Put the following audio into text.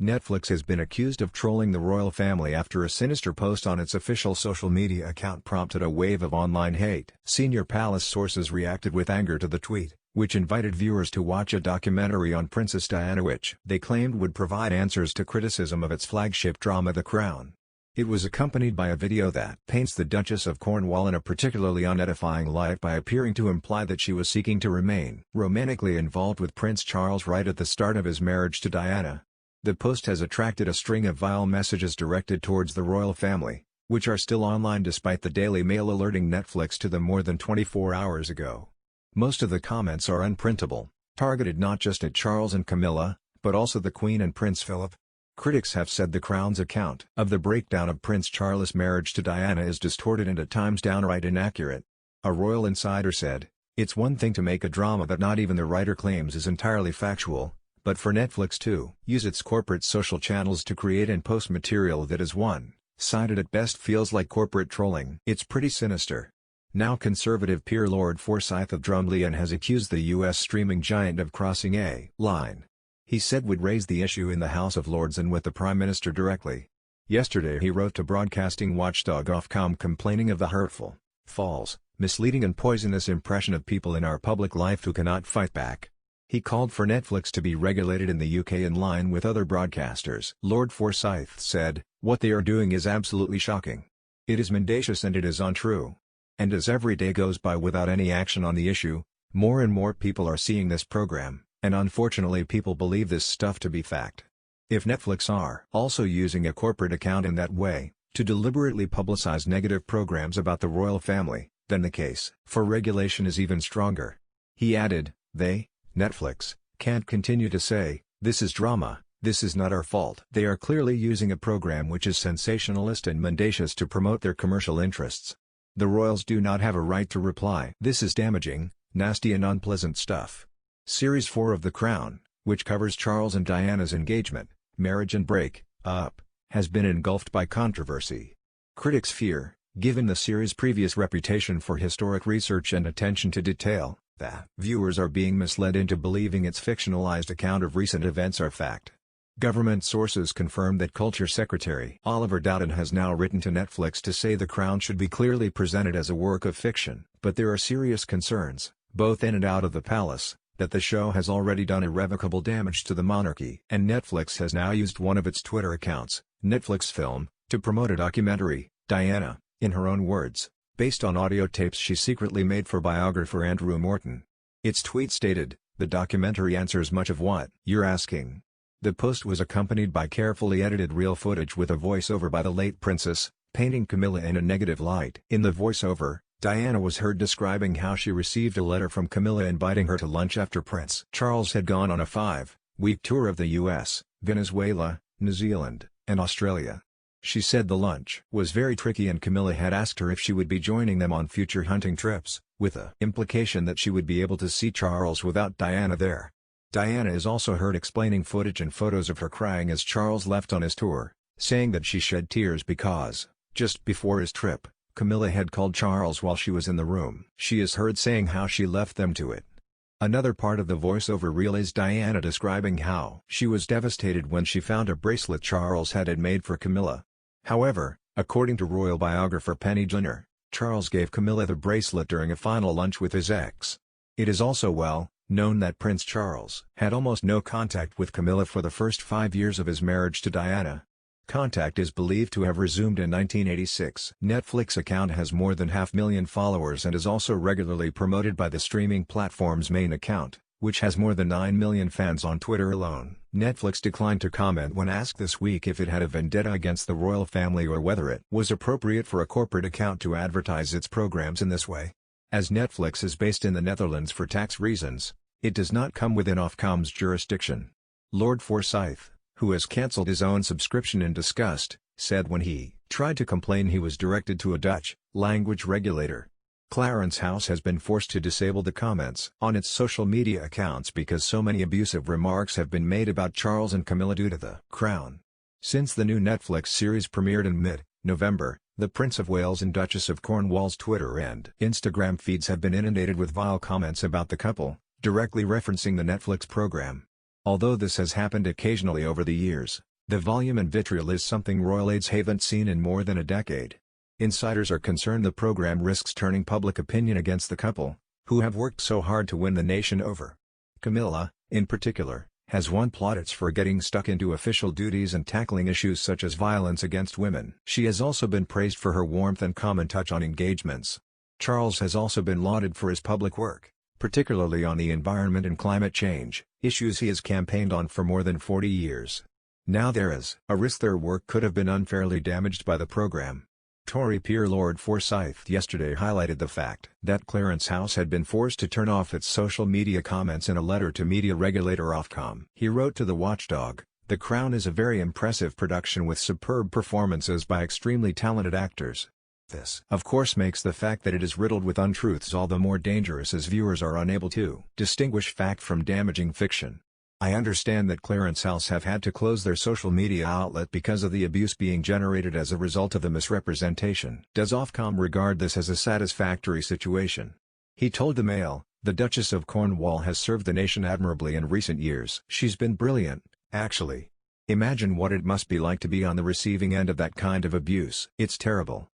Netflix has been accused of trolling the royal family after a sinister post on its official social media account prompted a wave of online hate. Senior palace sources reacted with anger to the tweet, which invited viewers to watch a documentary on Princess Diana which they claimed would provide answers to criticism of its flagship drama The Crown. It was accompanied by a video that paints the Duchess of Cornwall in a particularly unedifying light by appearing to imply that she was seeking to remain romantically involved with Prince Charles right at the start of his marriage to Diana. The post has attracted a string of vile messages directed towards the royal family, which are still online despite the Daily Mail alerting Netflix to them more than 24 hours ago. Most of the comments are unprintable, targeted not just at Charles and Camilla, but also the Queen and Prince Philip. Critics have said The Crown's account of the breakdown of Prince Charles' marriage to Diana is distorted and at times downright inaccurate. A royal insider said, "It's one thing to make a drama that not even the writer claims is entirely factual, but for Netflix to use its corporate social channels to create and post material that is one-sided at best feels like corporate trolling. It's pretty sinister." Now conservative peer Lord Forsyth of Drumlean has accused the US streaming giant of crossing a line he said would raise the issue in the House of Lords and with the Prime Minister directly. Yesterday he wrote to broadcasting watchdog Ofcom complaining of the hurtful, false, misleading and poisonous impression of people in our public life who cannot fight back. He called for Netflix to be regulated in the UK in line with other broadcasters. Lord Forsyth said, "What they are doing is absolutely shocking. It is mendacious and it is untrue. And as every day goes by without any action on the issue, more and more people are seeing this program. And unfortunately people believe this stuff to be fact. If Netflix are also using a corporate account in that way, to deliberately publicize negative programs about the royal family, then the case for regulation is even stronger." He added, Netflix, can't continue to say, "This is drama, this is not our fault." They are clearly using a program which is sensationalist and mendacious to promote their commercial interests. The royals do not have a right to reply. This is damaging, nasty and unpleasant stuff. Series 4 of The Crown, which covers Charles and Diana's engagement, marriage and break-up, has been engulfed by controversy. Critics fear, given the series' previous reputation for historic research and attention to detail, that viewers are being misled into believing its fictionalized account of recent events are fact. Government sources confirm that Culture Secretary Oliver Dowden has now written to Netflix to say The Crown should be clearly presented as a work of fiction. But there are serious concerns, both in and out of the palace, that the show has already done irrevocable damage to the monarchy. And Netflix has now used one of its Twitter accounts, Netflix Film, to promote a documentary, Diana, in her own words, based on audio tapes she secretly made for biographer Andrew Morton. Its tweet stated, "The documentary answers much of what you're asking." The post was accompanied by carefully edited real footage with a voiceover by the late princess, painting Camilla in a negative light. In the voiceover, Diana was heard describing how she received a letter from Camilla inviting her to lunch after Prince Charles had gone on a 5-week tour of the US, Venezuela, New Zealand, and Australia. She said the lunch was very tricky and Camilla had asked her if she would be joining them on future hunting trips, with the implication that she would be able to see Charles without Diana there. Diana is also heard explaining footage and photos of her crying as Charles left on his tour, saying that she shed tears because, just before his trip, Camilla had called Charles while she was in the room. She is heard saying how she left them to it. Another part of the voiceover reel is Diana describing how she was devastated when she found a bracelet Charles had made for Camilla. However, according to royal biographer Penny Junor, Charles gave Camilla the bracelet during a final lunch with his ex. It is also well known that Prince Charles had almost no contact with Camilla for the first 5 years of his marriage to Diana. Contact is believed to have resumed in 1986. Netflix account has more than 500,000 followers and is also regularly promoted by the streaming platform's main account, which has more than 9 million fans on Twitter alone. Netflix declined to comment when asked this week if it had a vendetta against the royal family or whether it was appropriate for a corporate account to advertise its programs in this way. As Netflix is based in the Netherlands for tax reasons, it does not come within Ofcom's jurisdiction. Lord Forsyth, who has cancelled his own subscription in disgust, said when he tried to complain he was directed to a Dutch language regulator. Clarence House has been forced to disable the comments on its social media accounts because so many abusive remarks have been made about Charles and Camilla due to The Crown. Since the new Netflix series premiered in mid-November, the Prince of Wales and Duchess of Cornwall's Twitter and Instagram feeds have been inundated with vile comments about the couple, directly referencing the Netflix program. Although this has happened occasionally over the years, the volume and vitriol is something royal aides haven't seen in more than a decade. Insiders are concerned the program risks turning public opinion against the couple, who have worked so hard to win the nation over. Camilla, in particular, has won plaudits for getting stuck into official duties and tackling issues such as violence against women. She has also been praised for her warmth and common touch on engagements. Charles has also been lauded for his public work, particularly on the environment and climate change, issues he has campaigned on for more than 40 years. Now there is a risk their work could have been unfairly damaged by the program. Tory peer Lord Forsyth yesterday highlighted the fact that Clarence House had been forced to turn off its social media comments in a letter to media regulator Ofcom. He wrote to the watchdog, "The Crown is a very impressive production with superb performances by extremely talented actors. This, of course, makes the fact that it is riddled with untruths all the more dangerous as viewers are unable to distinguish fact from damaging fiction. I understand that Clarence House have had to close their social media outlet because of the abuse being generated as a result of the misrepresentation. Does Ofcom regard this as a satisfactory situation?" He told the Mail, "The Duchess of Cornwall has served the nation admirably in recent years. She's been brilliant, actually. Imagine what it must be like to be on the receiving end of that kind of abuse. It's terrible."